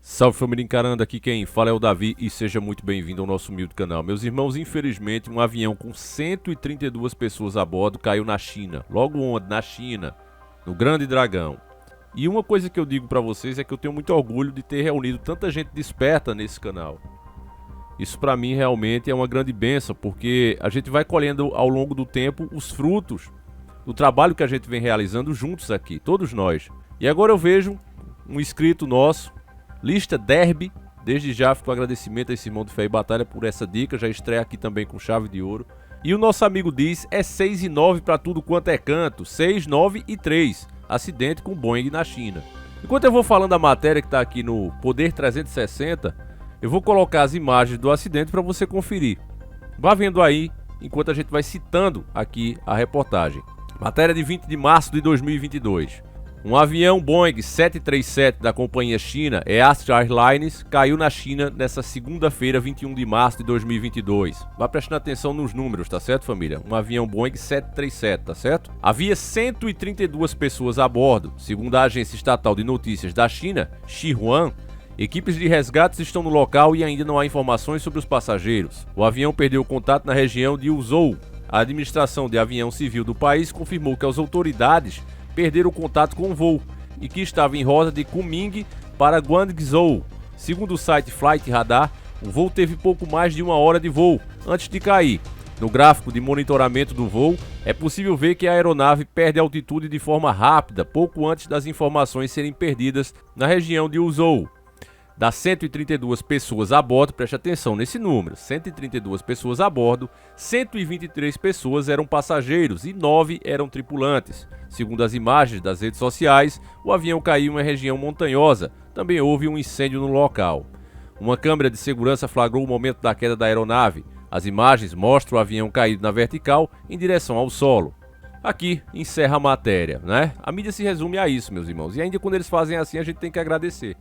Salve família encarando, aqui quem fala é o Davi e seja muito bem-vindo ao nosso humilde canal. Meus irmãos, infelizmente um avião com 132 pessoas a bordo caiu na China. Logo onde? Na China, no Grande Dragão. E uma coisa que eu digo pra vocês é que eu tenho muito orgulho de ter reunido tanta gente desperta nesse canal. Isso pra mim realmente é uma grande bênção, porque a gente vai colhendo ao longo do tempo os frutos do trabalho que a gente vem realizando juntos aqui, todos nós. E agora eu vejo um inscrito nosso, Lista Derby, desde já fico agradecimento a esse irmão de fé e batalha por essa dica, já estreia aqui também com chave de ouro. E o nosso amigo diz, é 6 e 9 para tudo quanto é canto, 6, 9 e 3, acidente com Boeing na China. Enquanto eu vou falando a matéria que está aqui no Poder 360, eu vou colocar as imagens do acidente para você conferir. Vá vendo aí, enquanto a gente vai citando aqui a reportagem. Matéria de 20 de março de 2022. Um avião Boeing 737 da companhia china East Airlines caiu na China nessa segunda-feira, 21 de março de 2022. Vá prestando atenção nos números, tá certo, família? Um avião Boeing 737, tá certo? Havia 132 pessoas a bordo. Segundo a agência estatal de notícias da China, Xinhua, equipes de resgates estão no local e ainda não há informações sobre os passageiros. O avião perdeu contato na região de Huzhou. A administração de avião civil do país confirmou que as autoridades perderam o contato com o voo e que estava em rota de Kunming para Guangzhou. Segundo o site Flight Radar, o voo teve pouco mais de uma hora de voo antes de cair. No gráfico de monitoramento do voo, é possível ver que a aeronave perde altitude de forma rápida, pouco antes das informações serem perdidas na região de Huzhou. Das 132 pessoas a bordo, preste atenção nesse número, 132 pessoas a bordo, 123 pessoas eram passageiros e 9 eram tripulantes. Segundo as imagens das redes sociais, o avião caiu em uma região montanhosa, também houve um incêndio no local. Uma câmera de segurança flagrou o momento da queda da aeronave. As imagens mostram o avião caído na vertical em direção ao solo. Aqui encerra a matéria, né? A mídia se resume a isso, meus irmãos, e ainda quando eles fazem assim a gente tem que agradecer.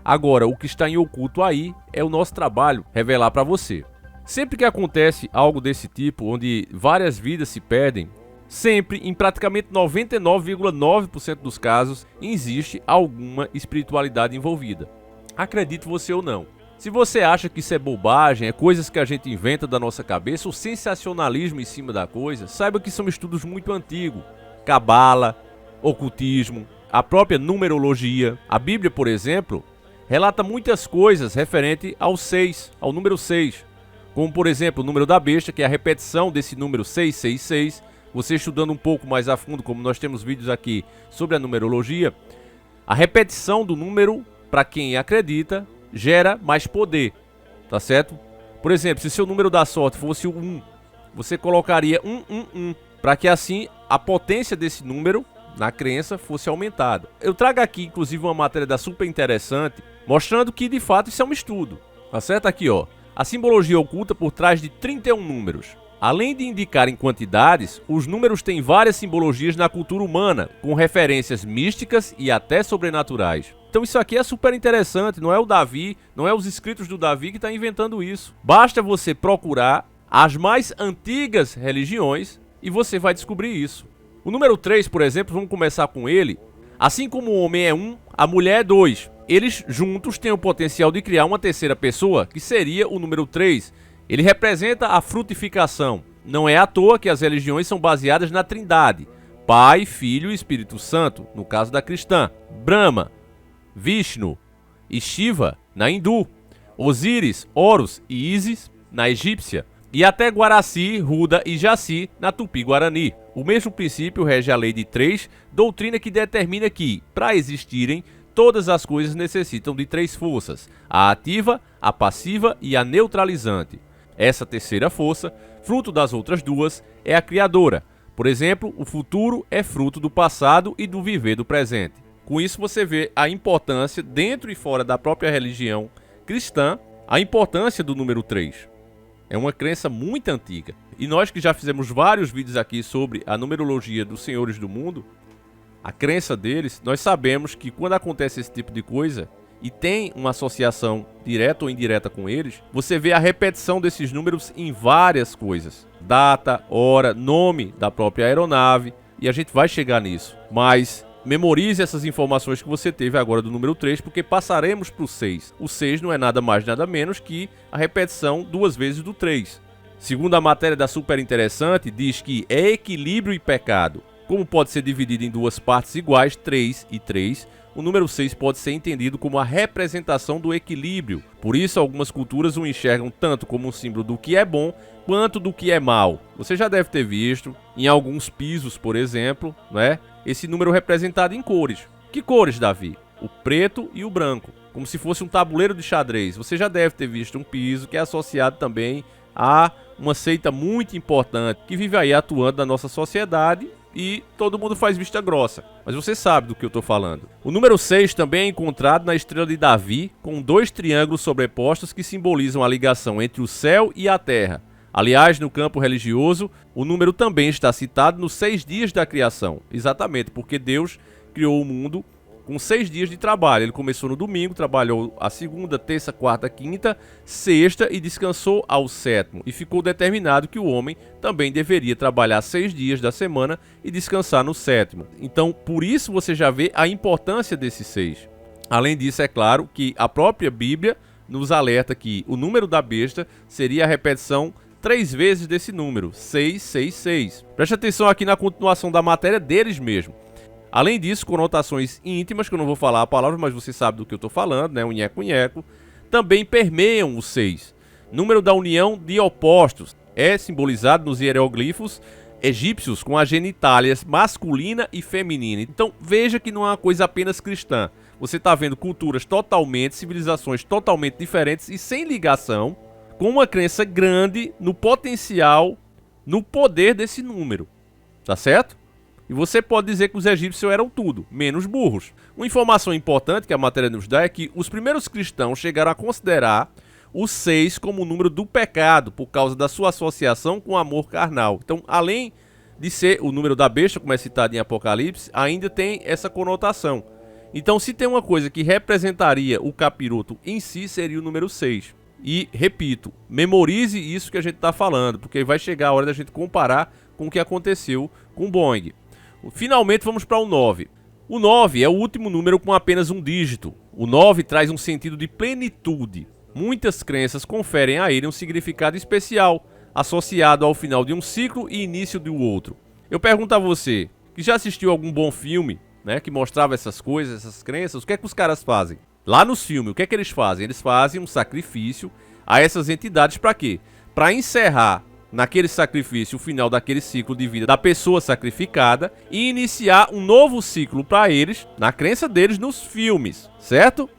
Agora, o que está em oculto aí é o nosso trabalho revelar para você. Sempre que acontece algo desse tipo, onde várias vidas se perdem, sempre, em praticamente 99,9% dos casos, existe alguma espiritualidade envolvida. Acredite você ou não. Se você acha que isso é bobagem, é coisas que a gente inventa da nossa cabeça, ou sensacionalismo em cima da coisa, saiba que são estudos muito antigos. Cabala, ocultismo, a própria numerologia. A Bíblia, por exemplo, relata muitas coisas referente ao 6, ao número 6. Como, por exemplo, o número da besta, que é a repetição desse número 666. Você estudando um pouco mais a fundo, como nós temos vídeos aqui sobre a numerologia, a repetição do número, para quem acredita, gera mais poder, tá certo? Por exemplo, se seu número da sorte fosse o 1, você colocaria 111, para que assim a potência desse número na crença fosse aumentada. Eu trago aqui inclusive uma matéria da Super Interessante, mostrando que de fato isso é um estudo, tá certo? Aqui ó, a simbologia oculta por trás de 31 números. Além de indicarem quantidades, os números têm várias simbologias na cultura humana, com referências místicas e até sobrenaturais. Então isso aqui é super interessante, não é o Davi, não é os escritos do Davi que está inventando isso. Basta você procurar as mais antigas religiões e você vai descobrir isso. O número 3, por exemplo, vamos começar com ele. Assim como o homem é 1, a mulher é 2. Eles juntos têm o potencial de criar uma terceira pessoa, que seria o número 3. Ele representa a frutificação. Não é à toa que as religiões são baseadas na Trindade: Pai, Filho e Espírito Santo, no caso da cristã. Brahma, Vishnu e Shiva, na hindu. Osíris, Horus e Ísis, na egípcia. E até Guaraci, Ruda e Jaci, na Tupi-Guarani. O mesmo princípio rege a lei de 3, doutrina que determina que, para existirem, todas as coisas necessitam de 3 forças: a ativa, a passiva e a neutralizante. Essa terceira força, fruto das outras duas, é a criadora. Por exemplo, o futuro é fruto do passado e do viver do presente. Com isso você vê a importância, dentro e fora da própria religião cristã, a importância do número 3. É uma crença muito antiga. E nós que já fizemos vários vídeos aqui sobre a numerologia dos senhores do mundo, a crença deles, nós sabemos que quando acontece esse tipo de coisa e tem uma associação direta ou indireta com eles, você vê a repetição desses números em várias coisas. Data, hora, nome da própria aeronave, e a gente vai chegar nisso. Mas memorize essas informações que você teve agora do número 3, porque passaremos para o 6. O 6 não é nada mais nada menos que a repetição 2 vezes do 3. Segundo a matéria da Super Interessante, diz que é equilíbrio e pecado. Como pode ser dividido em 2 partes iguais, 3 e 3, o número 6 pode ser entendido como a representação do equilíbrio. Por isso, algumas culturas o enxergam tanto como um símbolo do que é bom, quanto do que é mal. Você já deve ter visto, em alguns pisos, por exemplo, né, esse número representado em cores. Que cores, Davi? O preto e o branco, como se fosse um tabuleiro de xadrez. Você já deve ter visto um piso que é associado também a uma seita muito importante que vive aí atuando na nossa sociedade e todo mundo faz vista grossa. Mas você sabe do que eu estou falando. O número 6 também é encontrado na estrela de Davi, com 2 triângulos sobrepostos que simbolizam a ligação entre o céu e a terra. Aliás, no campo religioso, o número também está citado nos 6 dias da criação. Exatamente, porque Deus criou o mundo com 6 dias de trabalho. Ele começou no domingo, trabalhou a segunda, terça, quarta, quinta, sexta e descansou ao 7º. E ficou determinado que o homem também deveria trabalhar 6 dias da semana e descansar no 7º. Então, por isso você já vê a importância desses 6. Além disso, é claro que a própria Bíblia nos alerta que o número da besta seria a repetição 3 vezes desse número, 666. Preste atenção aqui na continuação da matéria deles mesmo. Além disso, conotações íntimas, que eu não vou falar a palavra, mas você sabe do que eu estou falando, né? O nheco-nheco, também permeiam o 6. Número da união de opostos. É simbolizado nos hieroglifos egípcios com as genitálias masculina e feminina. Então veja que não é uma coisa apenas cristã. Você está vendo culturas totalmente, civilizações totalmente diferentes e sem ligação, com uma crença grande no potencial, no poder desse número. Tá certo? E você pode dizer que os egípcios eram tudo, menos burros. Uma informação importante que a matéria nos dá é que os primeiros cristãos chegaram a considerar o 6 como o número do pecado, por causa da sua associação com o amor carnal. Então, além de ser o número da besta, como é citado em Apocalipse, ainda tem essa conotação. Então, se tem uma coisa que representaria o capiroto em si, seria o número 6. E, repito, memorize isso que a gente está falando, porque vai chegar a hora da gente comparar com o que aconteceu com o Boeing. Finalmente vamos para o 9. O 9 é o último número com apenas um dígito. O 9 traz um sentido de plenitude. Muitas crenças conferem a ele um significado especial, associado ao final de um ciclo e início do outro. Eu pergunto a você, que já assistiu algum bom filme, né, que mostrava essas coisas, essas crenças, o que é que os caras fazem? Lá nos filmes, o que é que eles fazem? Eles fazem um sacrifício a essas entidades para quê? Para encerrar naquele sacrifício o final daquele ciclo de vida da pessoa sacrificada e iniciar um novo ciclo para eles, na crença deles nos filmes, certo?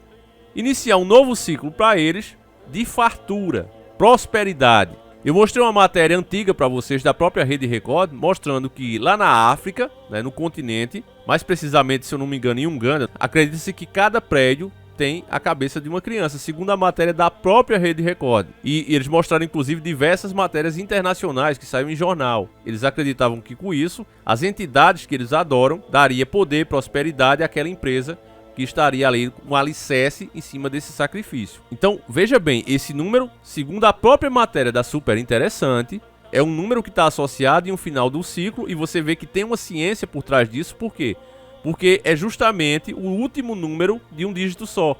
Iniciar um novo ciclo para eles de fartura, prosperidade. Eu mostrei uma matéria antiga para vocês da própria Rede Record, mostrando que lá na África, né, no continente, mais precisamente, se eu não me engano, em Uganda, acredita-se que cada prédio tem a cabeça de uma criança, segundo a matéria da própria Rede Record. E eles mostraram, inclusive, diversas matérias internacionais que saíram em jornal. Eles acreditavam que, com isso, as entidades que eles adoram daria poder e prosperidade àquela empresa que estaria ali com um alicerce em cima desse sacrifício. Então, veja bem, esse número, segundo a própria matéria da Super Interessante, é um número que está associado em um final do ciclo e você vê que tem uma ciência por trás disso. Por quê? Porque é justamente o último número de um dígito só.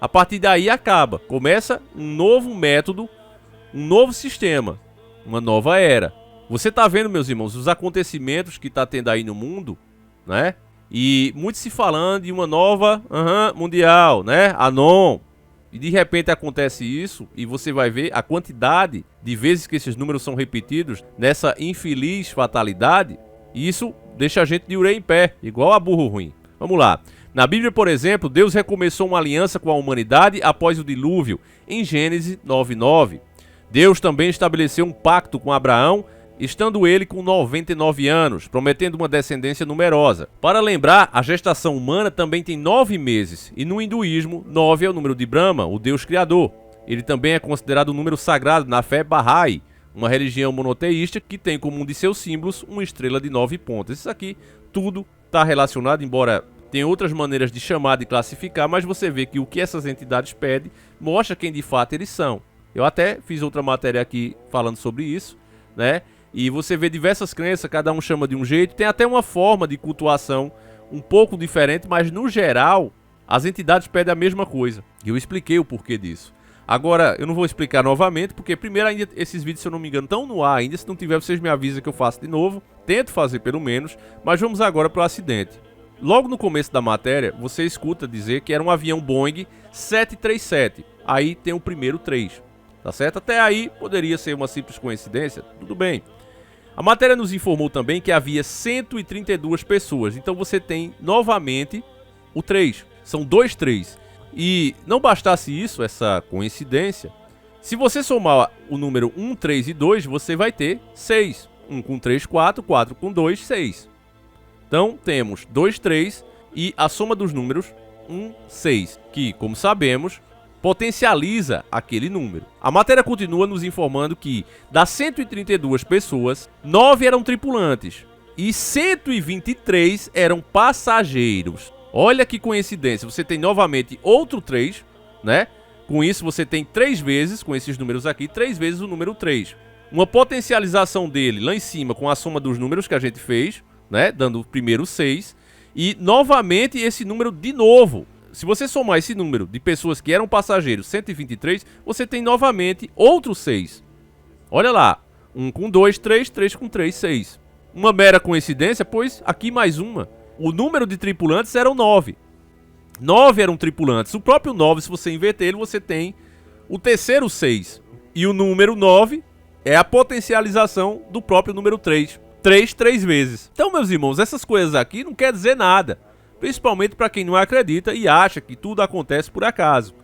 A partir daí acaba. Começa um novo método, um novo sistema, uma nova era. Você está vendo, meus irmãos, os acontecimentos que está tendo aí no mundo, né? E muito se falando de uma nova mundial, né? Anon. E de repente acontece isso e você vai ver a quantidade de vezes que esses números são repetidos nessa infeliz fatalidade. E isso deixa a gente de orelha em pé, igual a burro ruim. Vamos lá. Na Bíblia, por exemplo, Deus recomeçou uma aliança com a humanidade após o dilúvio, em Gênesis 9:9. Deus também estabeleceu um pacto com Abraão, estando ele com 99 anos, prometendo uma descendência numerosa. Para lembrar, a gestação humana também tem 9 meses, e no hinduísmo, 9 é o número de Brahma, o Deus Criador. Ele também é considerado um número sagrado na fé Bahá'í, uma religião monoteísta que tem como um de seus símbolos uma estrela de 9 pontas. Isso aqui tudo está relacionado, embora tenha outras maneiras de chamar, de classificar, mas você vê que o que essas entidades pedem mostra quem de fato eles são. Eu até fiz outra matéria aqui falando sobre isso, né? E você vê diversas crenças, cada um chama de um jeito, tem até uma forma de cultuação um pouco diferente, mas no geral as entidades pedem a mesma coisa. E eu expliquei o porquê disso. Agora, eu não vou explicar novamente, porque primeiro ainda esses vídeos, se eu não me engano, estão no ar ainda. Se não tiver, vocês me avisam que eu faço de novo. Tento fazer pelo menos, mas vamos agora para o acidente. Logo no começo da matéria, você escuta dizer que era um avião Boeing 737. Aí tem o primeiro 3, tá certo? Até aí poderia ser uma simples coincidência, tudo bem. A matéria nos informou também que havia 132 pessoas, então você tem novamente o 3. São 2 3. E não bastasse isso, essa coincidência, se você somar o número 1, 3 e 2, você vai ter 6. 1 com 3, 4, 4 com 2, 6. Então temos 2, 3 e a soma dos números 1, 6, que, como sabemos, potencializa aquele número. A matéria continua nos informando que das 132 pessoas, 9 eram tripulantes e 123 eram passageiros. Olha que coincidência, você tem novamente outro 3, né? Com isso você tem 3 vezes, com esses números aqui, 3 vezes o número 3. Uma potencialização dele lá em cima com a soma dos números que a gente fez, né? Dando o primeiro 6. E novamente esse número de novo. Se você somar esse número de pessoas que eram passageiros, 123, você tem novamente outro 6. Olha lá, 1 com 2, 3, 3 com 3, 6. Uma mera coincidência, pois aqui mais uma. O número de tripulantes eram 9. 9 eram tripulantes. O próprio 9, se você inverter ele, você tem o terceiro 6. E o número 9 é a potencialização do próprio número 3. 3 vezes. Então, meus irmãos, essas coisas aqui não quer dizer nada. Principalmente para quem não acredita e acha que tudo acontece por acaso.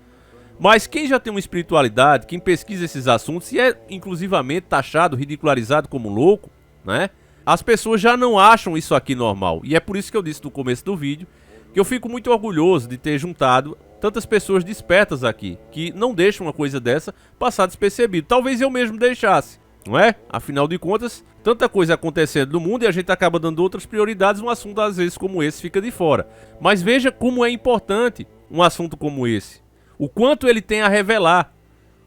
Mas quem já tem uma espiritualidade, quem pesquisa esses assuntos e é inclusivamente taxado, ridicularizado como louco, né? As pessoas já não acham isso aqui normal. E é por isso que eu disse no começo do vídeo que eu fico muito orgulhoso de ter juntado tantas pessoas despertas aqui, que não deixam uma coisa dessa passar despercebido. Talvez eu mesmo deixasse, não é? Afinal de contas, tanta coisa acontecendo no mundo e a gente acaba dando outras prioridades, um assunto às vezes como esse fica de fora. Mas veja como é importante um assunto como esse. O quanto ele tem a revelar.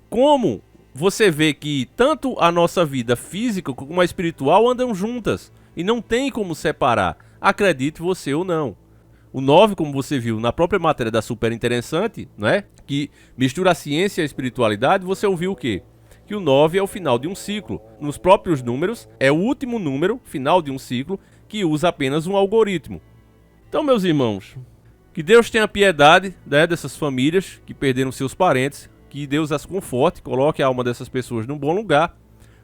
Como você vê que tanto a nossa vida física como a espiritual andam juntas e não tem como separar, acredite você ou não. O 9, como você viu na própria matéria da Super Interessante, né, que mistura a ciência e a espiritualidade, você ouviu o quê? Que o 9 é o final de um ciclo. Nos próprios números, é o último número, final de um ciclo, que usa apenas um algoritmo. Então, meus irmãos, que Deus tenha piedade, né, dessas famílias que perderam seus parentes, que Deus as conforte, coloque a alma dessas pessoas num bom lugar.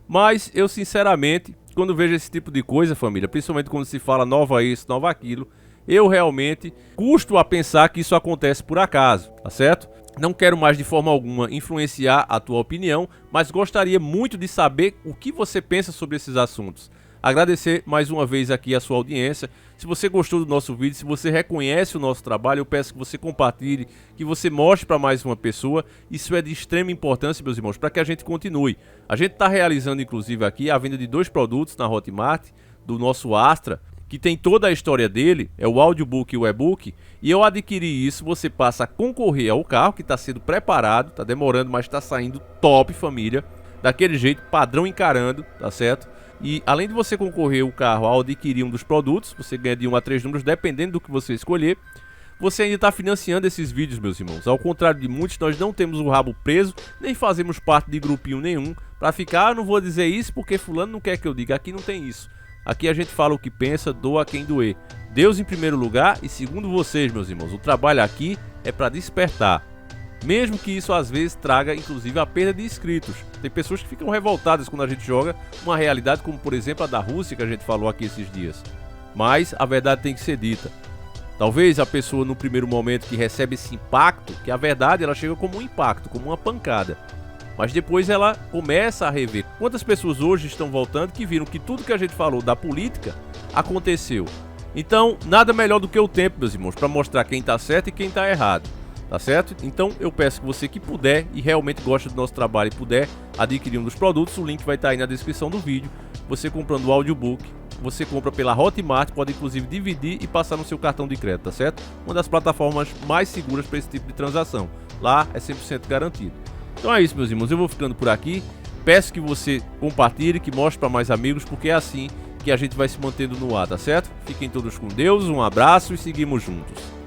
Mas eu, sinceramente, quando vejo esse tipo de coisa, família, principalmente quando se fala nova isso, nova aquilo, eu realmente custo a pensar que isso acontece por acaso, tá certo? Não quero mais de forma alguma influenciar a tua opinião, mas gostaria muito de saber o que você pensa sobre esses assuntos. Agradecer mais uma vez aqui a sua audiência. Se você gostou do nosso vídeo, se você reconhece o nosso trabalho, eu peço que você compartilhe, que você mostre para mais uma pessoa. Isso é de extrema importância, meus irmãos, para que a gente continue. A gente está realizando, inclusive, aqui a venda de 2 produtos na Hotmart, do nosso Astra, que tem toda a história dele, é o audiobook e o e-book, e eu adquiri isso, você passa a concorrer ao carro, que está sendo preparado, está demorando, mas está saindo top, família, daquele jeito, padrão encarando, tá certo? E além de você concorrer o carro ao adquirir um dos produtos, você ganha de 1 a 3 números, dependendo do que você escolher, você ainda está financiando esses vídeos, meus irmãos. Ao contrário de muitos, nós não temos o rabo preso, nem fazemos parte de grupinho nenhum, para ficar, não vou dizer isso porque fulano não quer que eu diga, aqui não tem isso. Aqui a gente fala o que pensa, doa quem doer. Deus em primeiro lugar e segundo vocês, meus irmãos. O trabalho aqui é para despertar. Mesmo que isso às vezes traga inclusive a perda de inscritos. Tem pessoas que ficam revoltadas quando a gente joga uma realidade como por exemplo a da Rússia que a gente falou aqui esses dias. Mas a verdade tem que ser dita. Talvez a pessoa no primeiro momento que recebe esse impacto, que a verdade ela chega como um impacto, como uma pancada. Mas depois ela começa a rever. Quantas pessoas hoje estão voltando que viram que tudo que a gente falou da política aconteceu. Então, nada melhor do que o tempo, meus irmãos, para mostrar quem está certo e quem está errado. Tá certo? Então eu peço que você que puder e realmente gosta do nosso trabalho e puder adquirir um dos produtos, o link vai estar aí na descrição do vídeo. Você comprando o audiobook, você compra pela Hotmart, pode inclusive dividir e passar no seu cartão de crédito, tá certo? Uma das plataformas mais seguras para esse tipo de transação. Lá é 100% garantido. Então é isso, meus irmãos, eu vou ficando por aqui. Peço que você compartilhe, que mostre para mais amigos, porque é assim que a gente vai se mantendo no ar, tá certo? Fiquem todos com Deus, um abraço e seguimos juntos.